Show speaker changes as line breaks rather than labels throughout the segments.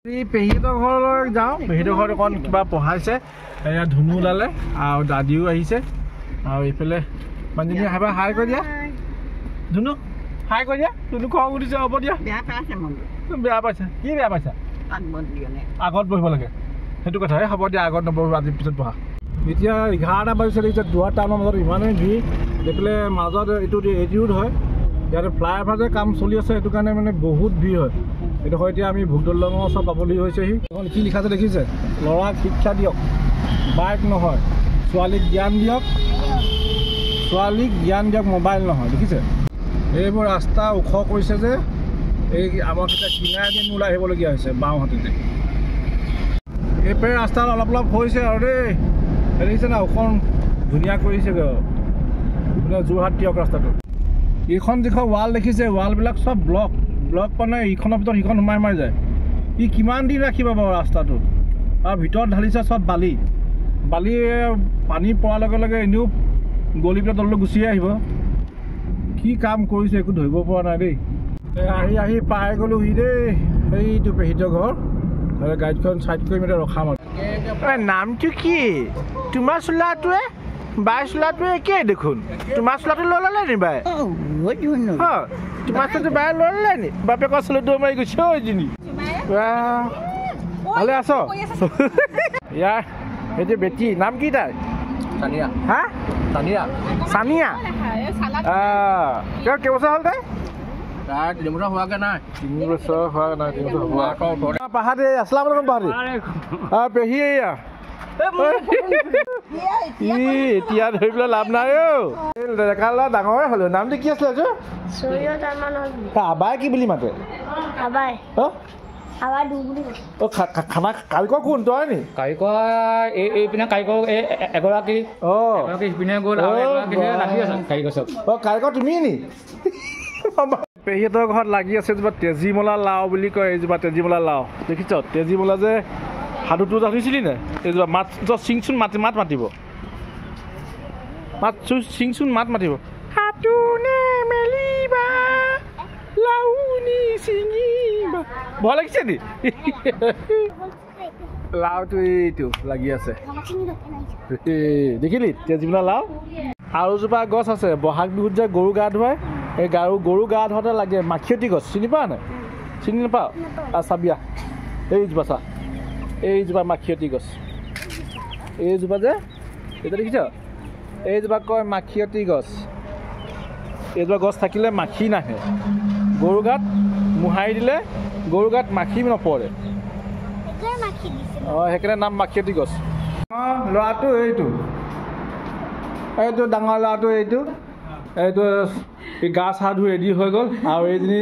পেহীহঁতৰ ঘৰলৈ যাওঁ পেহীহঁতৰ ঘৰত অকণ কিবা পঢ়াইছে এয়া ধুনু ওলালে আৰু দাদিও আহিছে আৰু এইফালে মানুহজনী আহিবা হাই কৰি দিয়া ধুনু হাই কৰি দিয়া ধুনু খং উঠিছে হ'ব দিয়া বেয়া পাইছা কি বেয়া পাইছা আগত বহিব লাগে সেইটো কথা হ'ব দিয়া আগত নবহিব আজি পিছত বহা এতিয়া 11টা বাজিছে এতিয়া দুৱাৰ টাউনৰ মাজত ইমানেই ভিৰ এইফালে মাজত এইটো এটি ৰোড হয় ইয়াতে ফ্লাইঅভাৰ যে কাম চলি আছে সেইটো কাৰণে মানে বহুত ভিৰ হয় এইটো হয় এতিয়া আমি ভোগদলঙৰ ওচৰত পাবলগী হৈছেহি এখন কি লিখা আছে দেখিছে ল'ৰাক শিক্ষা দিয়ক বাইক নহয় ছোৱালীক জ্ঞান দিয়ক মোবাইল নহয় দেখিছে এইবোৰ ৰাস্তা ওখ কৰিছে যে এই আমাক এতিয়া কিনাৰে দিন ওলাই আহিবলগীয়া হৈছে বাওঁহাতিতে এইফালে ৰাস্তা অলপ হৈছে আৰু দেই দেখিছে না ওখন ধুনীয়া কৰিছেগৈ যোৰহাট দিয়ক ৰাস্তাটো এইখন যিখন ৱাল দেখিছে ৱালবিলাক চব ব্লক মানে ইখনৰ ভিতৰত সিখন সোমাই যায় ই কিমান দিন ৰাখিব বাৰু ৰাস্তাটো আৰু ভিতৰত ঢালিছে চব বালি পানী পৰাৰ লগে লগে এনেও গলি পেলাই তললৈ গুচি আহিব কি কাম কৰিছে একো ধৰিব পৰা নাই দেই আহি পাই গ'লোহি দেই সেইটো পেহীহঁতৰ ঘৰ গাড়ীখন চাইড কৰি মেলি ৰখাম নামটো কি তোমাৰ চোলাটোৱে বাই চোলাটোৱে একেই দেখোন তোমাৰ চোলাটো লৈ ল'লে নি বাই তোমাৰ চোলাটো বাই লৈ ল'লে নি বাপেকৰ চোলাটো মাৰি গৈছে অ'জনী ভালে আছ ইয়াৰ সেইটো বেটি নাম কি তাই চানিয়া হা চানিয়া কেইবছৰ হ'ল তাই 3 বছৰ হোৱাগৈ নাই 3 বছৰ হোৱা নাই 3 বছৰ হোৱা পাহাৰী আছলাম আলাইকুম পাহাৰী পেহী এয়া এতিয়া ধৰি পেলাই লাভ নাই ডেকালা ডাঙৰে হ'লো নামটো কি আছিলে আবাই কি বুলি মাতে খানা কাৰিকৰ কোন তই নি
কাৰিকৰ এইপিনে কাৰিকৰ এগৰাকী ইপিনে গ'ল
কাৰিকৰ তুমি নি পেহীহঁতৰ ঘৰত লাগি আছে এজোপা তেজীমলা লাও বুলি কয় এইজোপা তেজীমলা লাও দেখিছ তেজীমলা যে সাধুটো জানিছিলি নে এইজোপা মাত চিংচোন মাত মাতিব চিংচোন মাত মাতিব হাতুনে মেলিবা লাউনি চিঙিবা ভয় লাগিছে নি লাওটো এইটো লাগি আছে দেখিলি তেজীমলা লাও আৰু জোপা গছ আছে বহাগ বিহুত যে গৰু গা ধুৱাই এই গৰু গা ধোৱাতে লাগে মাখিয়তী গছ চিনি পাৱ নাই চিনি নাপাৱ চাবিয়া এইজোপা চা এইজোপা মাখিয়তী গছ এইজোপা যে এইটো দেখিছ এইজোপা কয় মাখিয়তী গছ এইজোপা গছ থাকিলে মাখি নাহে গৰু গাত মোহাৰি দিলে গৰু গাত মাখি নপৰে সেইকাৰণে নাম মাখিয়তী গছ ল'ৰাটো এইটো ডাঙৰ ল'ৰাটো এইটো গা চা ধুই ৰেডি হৈ গ'ল আৰু এইজনী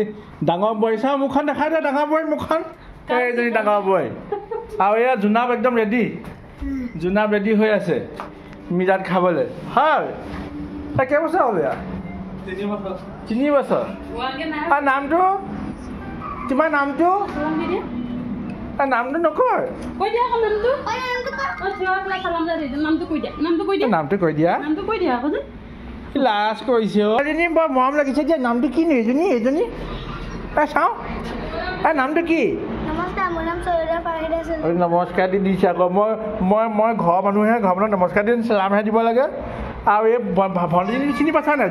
ডাঙৰ বোৱাৰী চা মুখখন দেখাই দে ডাঙৰ বোৱাৰী মুখখন এইজনী ডাঙৰ বোৱাৰী আৰু এয়া জোনাব একদম ৰেডি হৈ আছে মিজাত খাবলৈ হয় কেইবছৰ হ'ল এয়া 3 বছৰ নামটো তোমাৰ নামটো নকয় নামটো কৈ দিয়া লাজ কৰিছে এজনী বৰ মৰম লাগিছে যে নামটো কি নি এইজনী চাওঁ নামটো কি নমস্কাৰ দি দিছে আকৌ মই ঘৰৰ মানুহে ঘৰৰ মানুহক নমস্কাৰ দি চালামহে দিব লাগে আৰু এই ভণ্টিজনী চিনি পাইছা নাই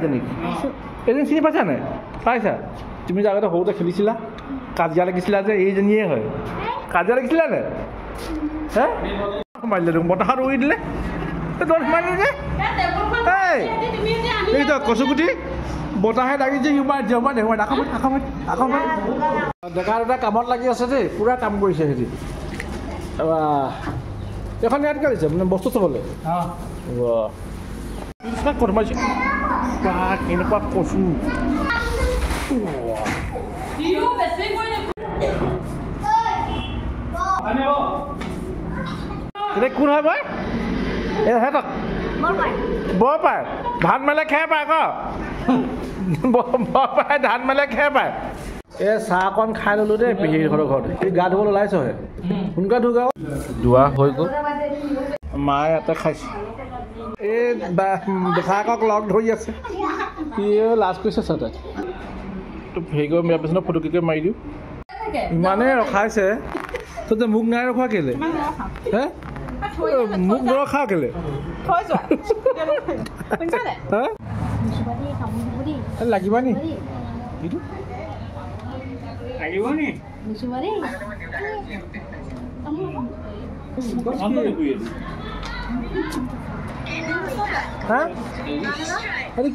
এজনী চিনি পাইছা নাই পাইছা তুমি যে আগতে সৰুতে খেলিছিলা কাজিয়া লাগিছিলা যে এইজনীয়ে হয় কাজিয়া লাগিছিলা নে সোমাই দিলে বতাহত উৰি দিলে সোমাই দিলে যে এইটো কচুগুটি বতাহে লাগিছে ডেকা দুটা কামত লাগি আছে দেই পুৰা কাম কৰিছে সিহঁতি এখন ইয়াত কালিছে মানে বস্তু চাবলৈ সোমাইছে কেনেকুৱা কচু কোন হয় মই সিহঁতক বৰ পায় ধান মেলে খাই পায় আকৌ বৰ পায় ধান মেলে খাই পায় এই চাহ অকণ খাই ল'লো দেই পেহীহঁতৰ ঘৰত এই গা ধুবলৈ ওলাইছহে সোনকালে ধুগা ধোৱা হৈ গ'ল মায়ে ইয়াতে খাইছে এই বেচাকক লগ ধৰি আছে সি লাজ কৰিছে চাহ তাই হেৰি কৰি মিয়াৰ পিছত ফটো কেইকে মাৰি দিওঁ ইমানেই ৰখাইছে তই মোক নাই ৰখোৱা কেলে হে মোক নৰখা কেলে লাগিব নি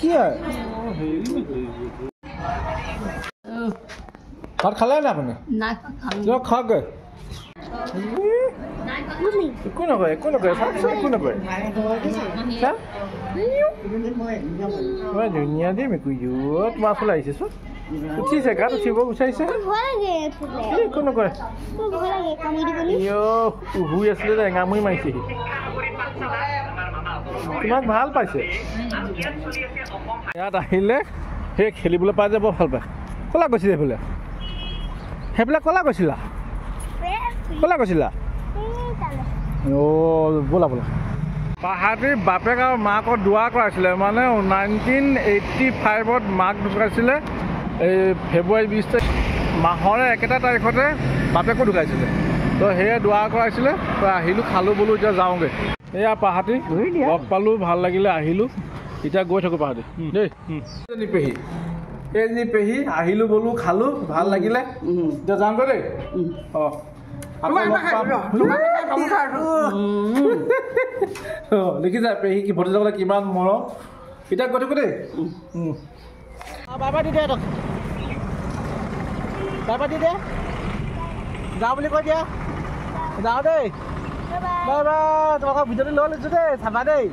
কি হয় ভাত খালে নে আপুনি খাওঁগৈ একো নকয় একো নকয় একো নকয় ধুনীয়া দেই মেকুৰীটো তোমাৰ ফালে আহিছে চোন উঠিছে গাত উঠিব বিচাৰিছে একো নকয় শুই আছিলে যে এঙামুৰি মাৰিছেহি তোমাক ভাল পাইছে ইয়াত আহিলে সেই খেলিবলৈ পাই যাব ভাল পায় ক'লা গৈছিলে সেইফালে ক'লা গৈছিলা ক'লা গৈছিলা ব'লা ব'লা পাহাৰটিৰ বাপেক আৰু মাকৰ দুৱা কৰাইছিলে মানে 1985ত মাক ঢুকাইছিলে এই ফেব্ৰুৱাৰী 20 তাৰিখ মাহৰে একেটা তাৰিখতে বাপেকো ঢুকাইছিলে তো সেয়ে দুৱা কৰাইছিলে তো আহিলোঁ খালোঁ বোলো এতিয়া যাওঁগৈ এয়া পাহাৰটি লগ পালোঁ ভাল লাগিলে আহিলোঁ এতিয়া গৈ থাকোঁ পাহাৰটি দেই পেহী এইজনী পেহী আহিলোঁ বোলো খালোঁ ভাল লাগিলে এতিয়া যাওঁগৈ দেই অঁ দেখিছা পেহী কি ভতিজাবলৈ কিমান মৰম এতিয়া গৈ থাকোঁ দেই bye by the De bye by the দে যাওঁ বুলি কৈ দিয়া যাওঁ দেই বাই বাই তোমালোকৰ ভিডিঅ'টো লৈ লৈছোঁ দেই চাবা দেই